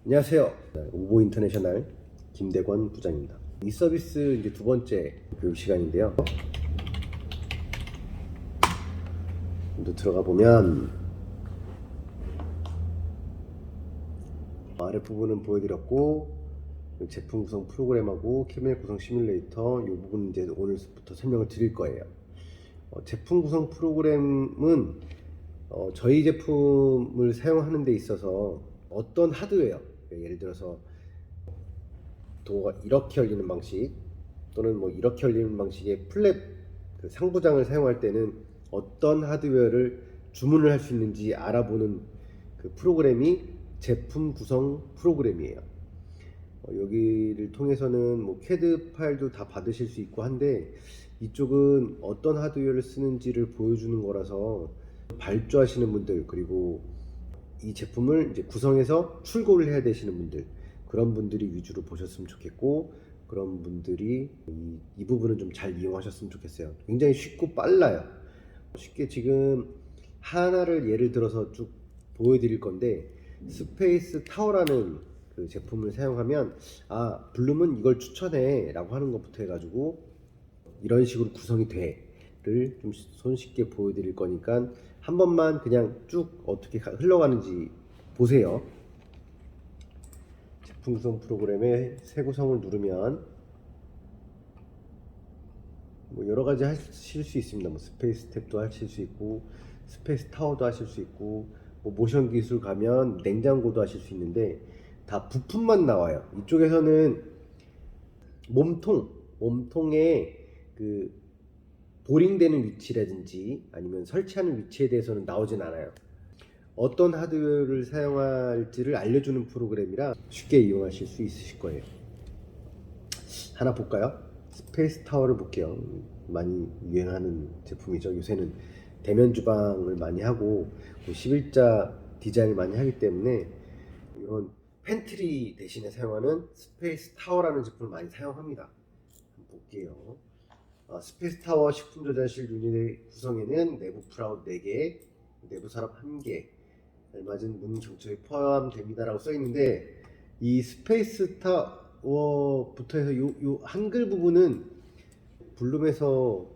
안녕하세요. 오보 인터내셔널 김대권 부장입니다. 이 서비스 이제 두 번째 교육 시간인데요. 또 들어가 보면 아랫부분은 보여드렸고, 제품 구성 프로그램하고 캐비넷 구성 시뮬레이터 이 부분 이제 오늘부터 설명을 드릴 거예요. 제품 구성 프로그램은 저희 제품을 사용하는 데 있어서 어떤 하드웨어, 예를 들어서 도어가 이렇게 열리는 방식 또는 뭐 이렇게 열리는 방식의 플랩 그 상부장을 사용할 때는 어떤 하드웨어를 주문을 할 수 있는지 알아보는 그 프로그램이 제품 구성 프로그램이에요. 여기를 통해서는 뭐 CAD 파일도 다 받으실 수 있고 한데, 이쪽은 어떤 하드웨어를 쓰는지를 보여주는 거라서 발주하시는 분들, 그리고 이 제품을 이제 구성해서 출고를 해야 되시는 분들, 그런 분들이 위주로 보셨으면 좋겠고, 그런 분들이 이 부분은 좀 잘 이용하셨으면 좋겠어요. 굉장히 쉽고 빨라요. 쉽게 지금 하나를 예를 들어서 쭉 보여드릴 건데, 스페이스 타워라는 그 제품을 사용하면 블룸은 이걸 추천해 라고 하는 것부터 해가지고 이런 식으로 구성이 돼를 좀 손쉽게 보여드릴 거니까 한 번만 그냥 쭉 어떻게 흘러가는지 보세요. 제품 구성 프로그램의 새 구성을 누르면 뭐 여러 가지 하실 수 있습니다. 뭐 스페이스 탭도 하실 수 있고, 스페이스 타워도 하실 수 있고, 뭐 모션 기술 가면 냉장고도 하실 수 있는데, 다 부품만 나와요. 이쪽에서는 몸통에 그 보링되는 위치라든지 아니면 설치하는 위치에 대해서는 나오진 않아요. 어떤 하드웨어를 사용할지를 알려주는 프로그램이라 쉽게 이용하실 수 있으실 거예요. 하나 볼까요? 스페이스 타워를 볼게요. 많이 유행하는 제품이죠. 요새는 대면 주방을 많이 하고 11자 디자인을 많이 하기 때문에 이런 팬트리 대신에 사용하는 스페이스 타워라는 제품을 많이 사용합니다. 한번 볼게요. 스페이스 타워 식품 저장실 유닛의 구성에는 내부 프라웃 4개, 내부 서랍 1개, 알맞은 문 경첩이 포함됩니다라고 써 있는데, 이 스페이스 타워부터 해서 요 한글 부분은 블룸에서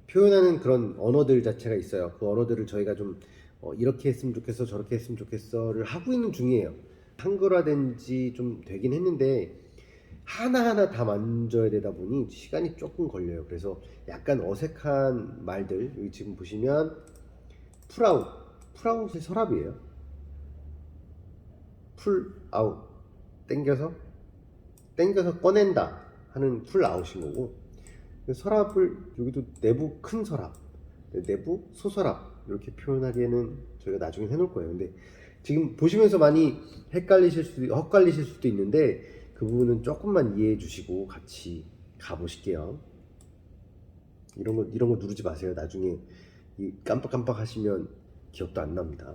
표현하는 그런 언어들 자체가 있어요. 그 언어들을 저희가 좀 이렇게 했으면 좋겠어, 저렇게 했으면 좋겠어를 하고 있는 중이에요. 한글화된 지 좀 되긴 했는데 하나하나 다 만져야 되다 보니 시간이 조금 걸려요. 그래서 약간 어색한 말들, 여기 지금 보시면 풀아웃이 서랍이에요. 풀아웃, 땡겨서 꺼낸다 하는 풀아웃인 거고, 서랍을 여기도 내부 큰 서랍, 내부 소서랍 이렇게 표현하기에는 저희가 나중에 해놓을 거예요. 근데 지금 보시면서 많이 헛갈리실 수도 있는데, 그 부분은 조금만 이해해 주시고 같이 가보실게요. 이런 거 누르지 마세요. 나중에 깜빡깜빡 하시면 기억도 안 납니다.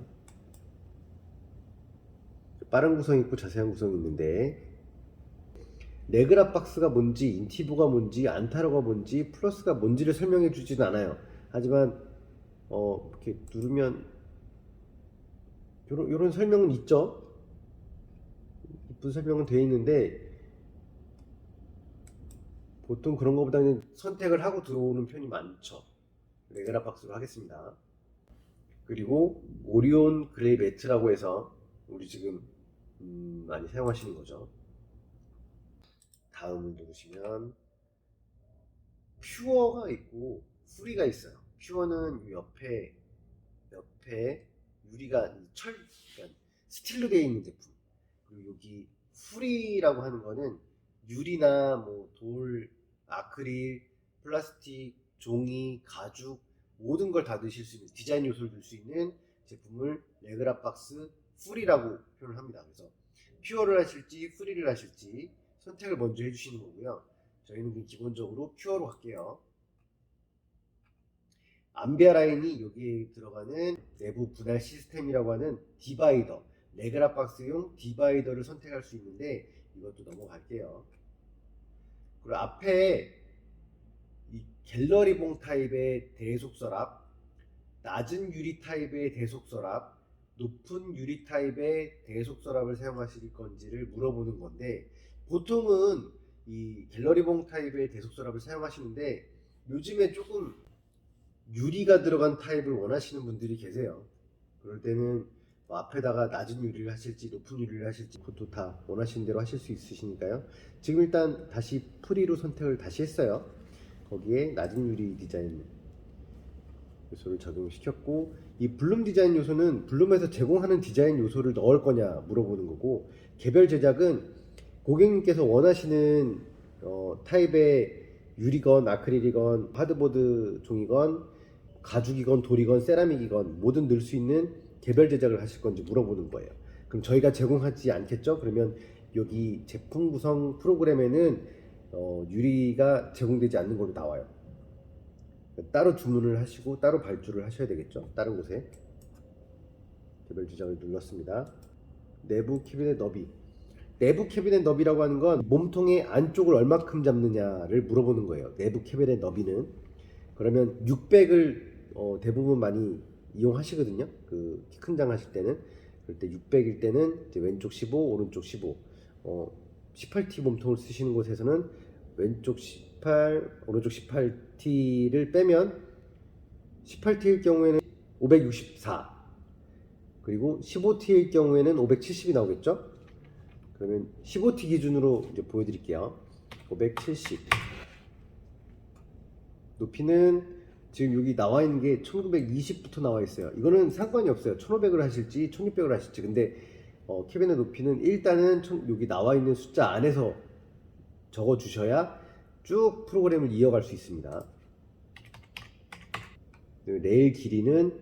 빠른 구성이 있고 자세한 구성이 있는데, 레그라 박스가 뭔지, 인티브가 뭔지, 안타로가 뭔지, 플러스가 뭔지를 설명해 주지는 않아요. 하지만 이렇게 누르면 요런 설명은 있죠. 이쁜 설명은 되어 있는데, 보통 그런 것보다는 선택을 하고 들어오는 편이 많죠. 레그라 박스로 하겠습니다. 그리고 오리온 그레이 매트라고 해서 우리 지금 많이 사용하시는 거죠. 다음을 누르시면 퓨어가 있고 프리가 있어요. 퓨어는 옆에 유리가 그러니까 스틸로 되어 있는 제품. 그리고 여기 프리라고 하는 거는 유리나 뭐 돌, 아크릴, 플라스틱, 종이, 가죽 모든 걸 다 넣으실 수 있는, 디자인 요소를 넣을 수 있는 제품을 레그라 박스 프리라고 표현을 합니다. 그래서 퓨어를 하실지 프리를 하실지 선택을 먼저 해주시는 거고요. 저희는 기본적으로 퓨어로 갈게요. 암비아 라인이 여기에 들어가는 내부 분할 시스템이라고 하는 디바이더, 레그라 박스용 디바이더를 선택할 수 있는데, 이것도 넘어갈게요. 그리고 앞에 이 갤러리봉 타입의 대속 서랍, 낮은 유리 타입의 대속 서랍, 높은 유리 타입의 대속서랍을 사용하실 건지를 물어보는 건데, 보통은 이 갤러리봉 타입의 대속서랍을 사용하시는데 요즘에 조금 유리가 들어간 타입을 원하시는 분들이 계세요. 그럴 때는 뭐 앞에다가 낮은 유리를 하실지 높은 유리를 하실지 그것도 다 원하시는 대로 하실 수 있으시니까요. 지금 일단 다시 프리로 선택을 다시 했어요. 거기에 낮은 유리 디자인 요소를 적용시켰고, 이 블룸 디자인 요소는 블룸에서 제공하는 디자인 요소를 넣을 거냐 물어보는 거고, 개별 제작은 고객님께서 원하시는 타입의 유리건, 아크릴이건, 하드보드 종이건, 가죽이건, 돌이건, 세라믹이건 뭐든 넣을 수 있는 개별 제작을 하실 건지 물어보는 거예요. 그럼 저희가 제공하지 않겠죠? 그러면 여기 제품 구성 프로그램에는 유리가 제공되지 않는 걸로 나와요. 따로 주문을 하시고 따로 발주를 하셔야 되겠죠. 다른 곳에. 개별 제작을 눌렀습니다. 내부 캐비넷 너비. 내부 캐비넷 너비라고 하는 건 몸통의 안쪽을 얼마큼 잡느냐를 물어보는 거예요. 내부 캐비넷 너비는. 그러면 600을 대부분 많이 이용하시거든요. 그 큰 장 하실 때는. 그럴 때 600일 때는 이제 왼쪽 15, 오른쪽 15. 18T 몸통을 쓰시는 곳에서는 왼쪽 18, 오른쪽 18T를 빼면 18T일 경우에는 564, 그리고 15T일 경우에는 570이 나오겠죠? 그러면 15T 기준으로 이제 보여드릴게요. 570. 높이는 지금 여기 나와 있는 게 1920부터 나와 있어요. 이거는 상관이 없어요. 1500을 하실지 1600을 하실지. 근데 캐비넷 높이는 일단은 여기 나와 있는 숫자 안에서 적어 주셔야 쭉 프로그램을 이어갈 수 있습니다. 레일 길이는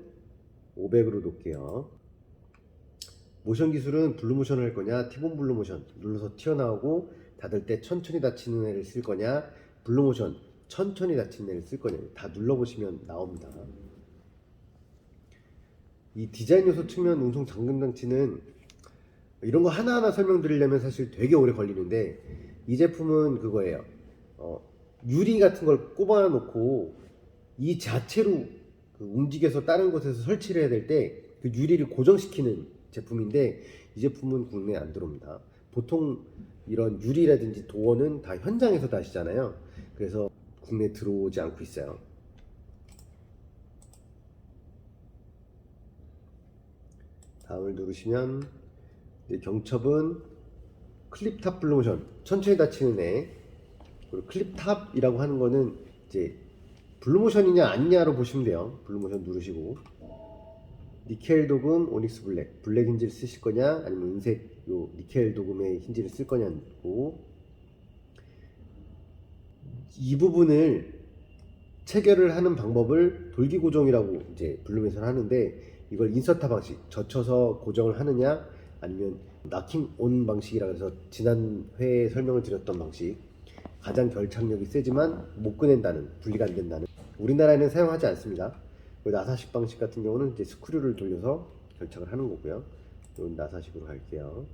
500으로 놓을게요. 모션 기술은 블루모션을 할 거냐, 티본 블루모션 눌러서 튀어나오고 닫을 때 천천히 닫히는 애를 쓸 거냐, 블루모션 천천히 닫히는 애를 쓸 거냐, 다 눌러보시면 나옵니다. 이 디자인 요소 측면 운송 잠금 장치는 이런 거 하나하나 설명드리려면 사실 되게 오래 걸리는데, 이 제품은 그거예요. 유리 같은 걸 꼽아 놓고 이 자체로 움직여서 다른 곳에서 설치를 해야 될 때 그 유리를 고정시키는 제품인데, 이 제품은 국내에 안 들어옵니다. 보통 이런 유리라든지 도어는 다 현장에서 다시잖아요. 그래서 국내에 들어오지 않고 있어요. 다음을 누르시면 이제 경첩은 클립탑 블루모션 천천히 닫히는 애, 그리고 클립탑이라고 하는 거는 이제 블루모션이냐 아니냐로 보시면 돼요. 블루모션 누르시고, 니켈 도금 오닉스 블랙, 블랙 힌지를 쓰실 거냐 아니면 은색 요 니켈 도금의 힌지를 쓸 거냐고, 이 부분을 체결을 하는 방법을 돌기 고정이라고 이제 블룸에서는 하는데, 이걸 인서터 방식, 젖혀서 고정을 하느냐 아니면 나킹 온 방식이라 해서 지난 회에 설명을 드렸던 방식, 가장 결착력이 세지만 못 꺼낸다는, 분리가 안 된다는, 우리나라에는 사용하지 않습니다. 나사식 방식 같은 경우는 이제 스크류를 돌려서 결착을 하는 거고요. 이건 나사식으로 갈게요.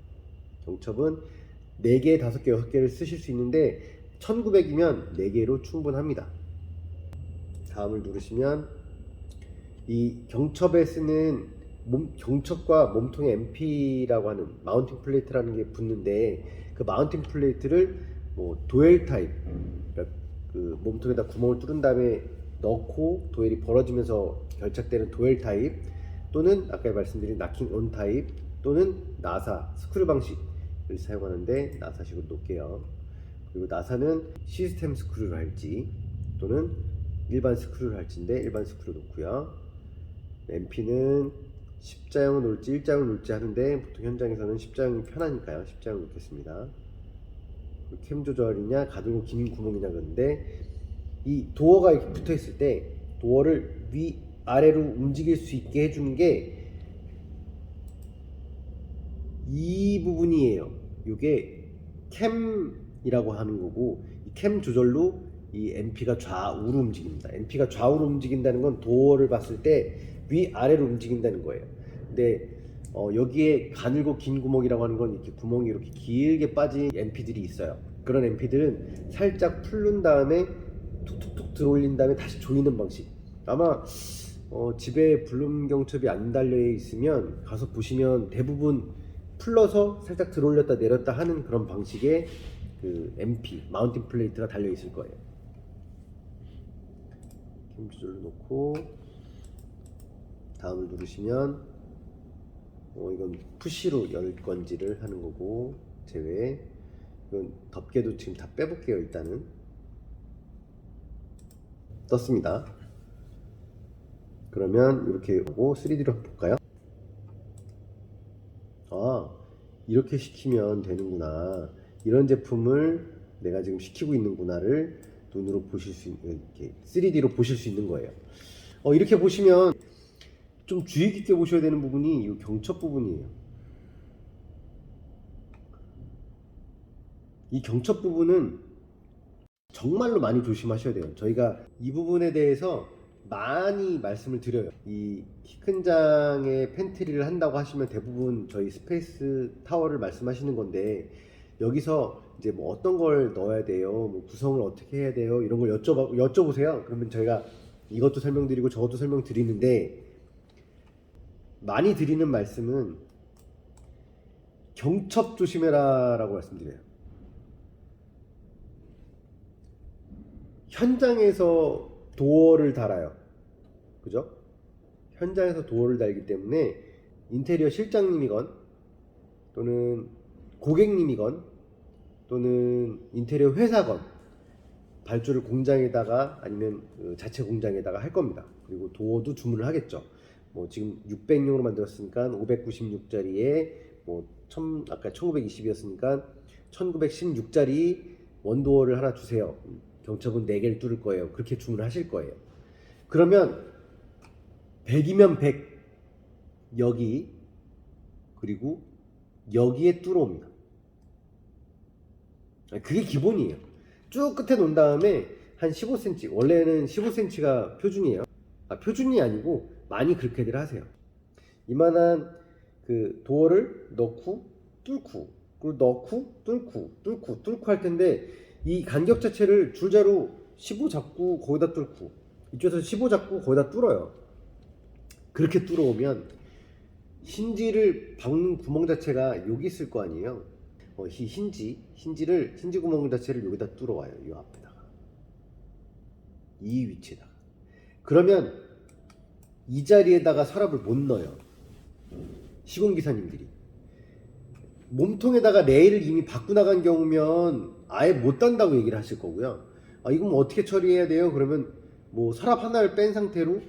경첩은 4개, 5개, 6개를 쓰실 수 있는데 1900이면 4개로 충분합니다. 다음을 누르시면 이 경첩에 쓰는 경첩과 몸통의 MP라고 하는 마운팅 플레이트라는 게 붙는데, 그 마운팅 플레이트를 뭐 도엘 타입, 그러니까 그 몸통에다 구멍을 뚫은 다음에 넣고 도엘이 벌어지면서 결착되는 도엘 타입, 또는 아까 말씀드린 나킹 온 타입, 또는 나사 스크류 방식을 사용하는데 나사식으로 놓을게요. 그리고 나사는 시스템 스크류를 할지 또는 일반 스크류를 할지인데 일반 스크류 놓고요. MP는 십자형을 놓을지 일자형을 놓을지 하는데, 보통 현장에서는 십자형이 편하니까요. 십자형 놓겠습니다. 캠 조절이냐 가동이 긴 구멍이냐, 그런데 이 도어가 이렇게 붙어 있을 때 도어를 위 아래로 움직일 수 있게 해주는 게 이 부분이에요. 이게 캠이라고 하는 거고, 이 캠 조절로 이 MP가 좌우로 움직입니다. MP가 좌우로 움직인다는 건 도어를 봤을 때 위아래로 움직인다는 거예요. 근데 여기에 가늘고 긴 구멍이라고 하는 건 이렇게 구멍이 이렇게 길게 빠진 MP들이 있어요. 그런 MP들은 살짝 풀른 다음에 툭툭툭 들어올린 다음에 다시 조이는 방식. 아마 집에 블룸 경첩이 안 달려 있으면 가서 보시면 대부분 풀러서 살짝 들어올렸다 내렸다 하는 그런 방식의 그 MP 마운팅 플레이트가 달려 있을 거예요. 캠 조절로 놓고 다음을 누르시면 이건 푸시로 열 건지를 하는 거고, 제외. 이건 덮개도 지금 다 빼볼게요. 일단은 떴습니다. 그러면 이렇게 오고 3D로 한번 볼까요? 아, 이렇게 시키면 되는구나, 이런 제품을 내가 지금 시키고 있는구나를 눈으로 보실 수 있는, 이렇게 3D로 보실 수 있는 거예요. 이렇게 보시면 좀 주의 깊게 보셔야 되는 부분이 이 경첩 부분이에요. 이 경첩 부분은 정말로 많이 조심하셔야 돼요. 저희가 이 부분에 대해서 많이 말씀을 드려요. 이 키 큰 장에 팬트리를 한다고 하시면 대부분 저희 스페이스 타워를 말씀하시는 건데, 여기서 이제 뭐 어떤 걸 넣어야 돼요, 뭐 구성을 어떻게 해야 돼요, 이런 걸 여쭤보세요. 그러면 저희가 이것도 설명드리고 저것도 설명드리는데, 많이 드리는 말씀은 경첩 조심해라 라고 말씀드려요. 현장에서 도어를 달아요. 그죠? 현장에서 도어를 달기 때문에 인테리어 실장님이건 또는 고객님이건 또는 인테리어 회사건 발주를 공장에다가 아니면 자체 공장에다가 할 겁니다. 그리고 도어도 주문을 하겠죠. 뭐 지금 600용으로 만들었으니까 596짜리에 뭐 아까 1920이었으니까 1916짜리 원도어를 하나 주세요. 경첩은 4개를 뚫을 거예요. 그렇게 주문을 하실 거예요. 그러면 100이면 100 여기, 그리고 여기에 뚫어옵니다. 그게 기본이에요. 쭉 끝에 놓은 다음에 한 15cm, 원래는 15cm가 표준이에요. 표준이 아니고 많이 그렇게들 하세요. 이만한 그 도어를 넣고 뚫고, 그리고 넣고 뚫고 할 텐데, 이 간격 자체를 줄자로 15 잡고 거기다 뚫고, 이쪽에서 15 잡고 거기다 뚫어요. 그렇게 뚫어오면 힌지를 박는 구멍 자체가 여기 있을 거 아니에요. 이 힌지 구멍 자체를 여기다 뚫어와요. 이 앞에다가, 이 위치에다가. 그러면 이 자리에다가 서랍을 못 넣어요. 시공기사님들이 몸통에다가 레일을 이미 받고 나간 경우면 아예 못 단다고 얘기를 하실 거고요. 이건 뭐 어떻게 처리해야 돼요? 그러면 뭐 서랍 하나를 뺀 상태로,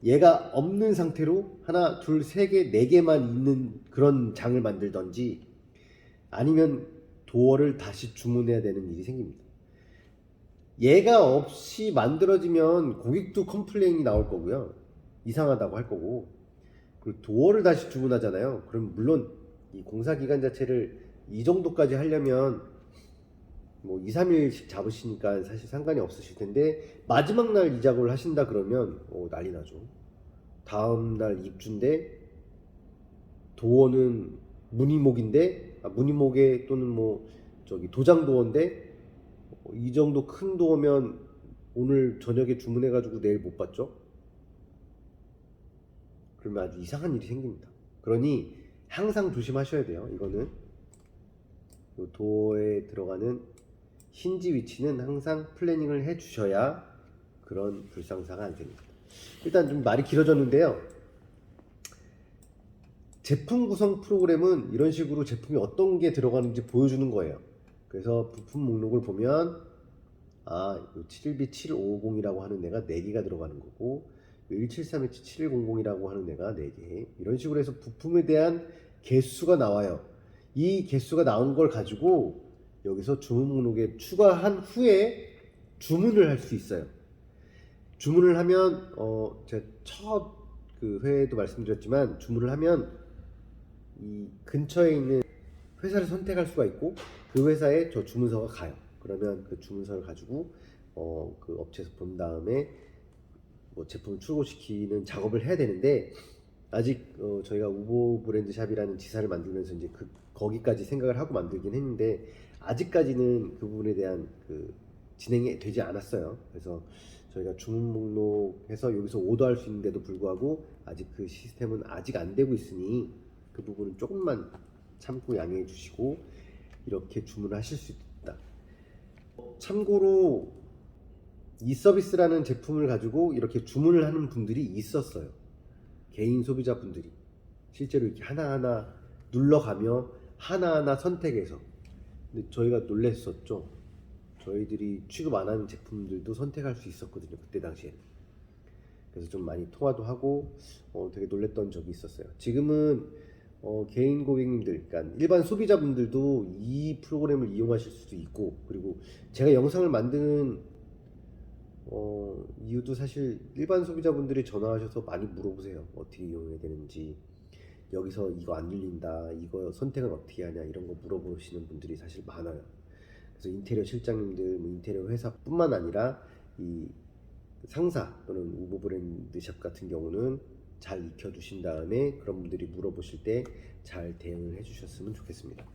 얘가 없는 상태로 하나, 둘, 세 개, 네 개만 있는 그런 장을 만들던지, 아니면 도어를 다시 주문해야 되는 일이 생깁니다. 얘가 없이 만들어지면 고객도 컴플레인이 나올 거고요. 이상하다고 할 거고. 그리고 도어를 다시 주문하잖아요. 그럼 물론 이 공사 기간 자체를 이 정도까지 하려면 뭐 2, 3일씩 잡으시니까 사실 상관이 없으실 텐데, 마지막 날 이 작업을 하신다 그러면 난리 나죠. 다음 날 입주인데 도어는 무늬목인데, 무늬목에 또는 뭐 저기 도장 도어인데, 이 정도 큰 도어면 오늘 저녁에 주문해 가지고 내일 못 받죠. 그러면 아주 이상한 일이 생깁니다. 그러니 항상 조심하셔야 돼요. 이거는 이 도어에 들어가는 힌지 위치는 항상 플래닝을 해 주셔야 그런 불상사가 안 생깁니다. 일단 좀 말이 길어졌는데요. 제품 구성 프로그램은 이런 식으로 제품이 어떤 게 들어가는지 보여주는 거예요. 그래서 부품 목록을 보면 71B750이라고 하는 애가 4개가 들어가는 거고, 173H7100이라고 하는 애가 4개, 이런 식으로 해서 부품에 대한 개수가 나와요. 이 개수가 나온 걸 가지고 여기서 주문 목록에 추가한 후에 주문을 할 수 있어요. 주문을 하면 제가 첫 그 회에도 말씀드렸지만, 주문을 하면 이 근처에 있는 회사를 선택할 수가 있고, 그 회사에 저 주문서가 가요. 그러면 그 주문서를 가지고 그 업체에서 본 다음에 뭐 제품을 출고시키는 작업을 해야 되는데, 아직 저희가 우보 브랜드 샵이라는 지사를 만들면서 이제 거기까지 생각을 하고 만들긴 했는데, 아직까지는 그 부분에 대한 그 진행이 되지 않았어요. 그래서 저희가 주문 목록해서 여기서 오더할 수 있는데도 불구하고 아직 그 시스템은 아직 안 되고 있으니 그 부분은 조금만 참고 양해해 주시고 이렇게 주문하실 수 있다. 참고로 이서비스라는 제품을 가지고 이렇게 주문을 하는 분들이 있었어요. 개인 소비자분들이 실제로 이렇게 하나하나 눌러가며 하나하나 선택해서. 근데 저희가 놀랬었죠. 저희들이 취급 안 하는 제품들도 선택할 수 있었거든요, 그때 당시에. 그래서 좀 많이 통화도 하고 되게 놀랬던 적이 있었어요. 지금은 개인 고객님들, 그러니까 일반 소비자분들도 이 프로그램을 이용하실 수도 있고, 그리고 제가 영상을 만드는 이유도 사실 일반 소비자분들이 전화하셔서 많이 물어보세요. 어떻게 이용해야 되는지, 여기서 이거 안 눌린다, 이거 선택은 어떻게 하냐, 이런 거 물어보시는 분들이 사실 많아요. 그래서 인테리어 실장님들, 인테리어 회사뿐만 아니라 이 상사 또는 우버 브랜드샵 같은 경우는 잘 익혀두신 다음에 그런 분들이 물어보실 때 잘 대응을 해주셨으면 좋겠습니다.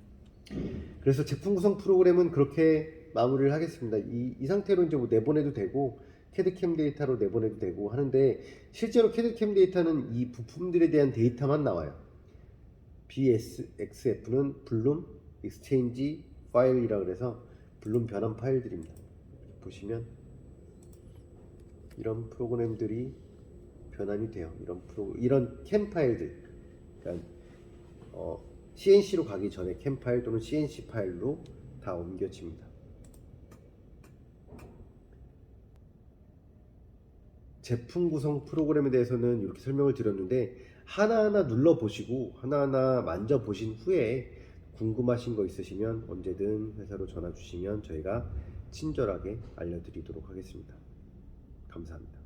그래서 제품 구성 프로그램은 그렇게 마무리를 하겠습니다. 이 상태로 이제 뭐 내보내도 되고 캐드캠 데이터로 내보내도 되고 하는데, 실제로 캐드캠 데이터는 이 부품들에 대한 데이터만 나와요. BSXF는 블룸 익스체인지 파일이라 그래서 블룸 변환 파일들입니다. 보시면 이런 프로그램들이 변환이 돼요. 이런 캠 파일들, 그러니까 CNC로 가기 전에 캠 파일 또는 CNC 파일로 다 옮겨집니다. 제품 구성 프로그램에 대해서는 이렇게 설명을 드렸는데, 하나하나 눌러보시고 하나하나 만져보신 후에 궁금하신 거 있으시면 언제든 회사로 전화 주시면 저희가 친절하게 알려드리도록 하겠습니다. 감사합니다.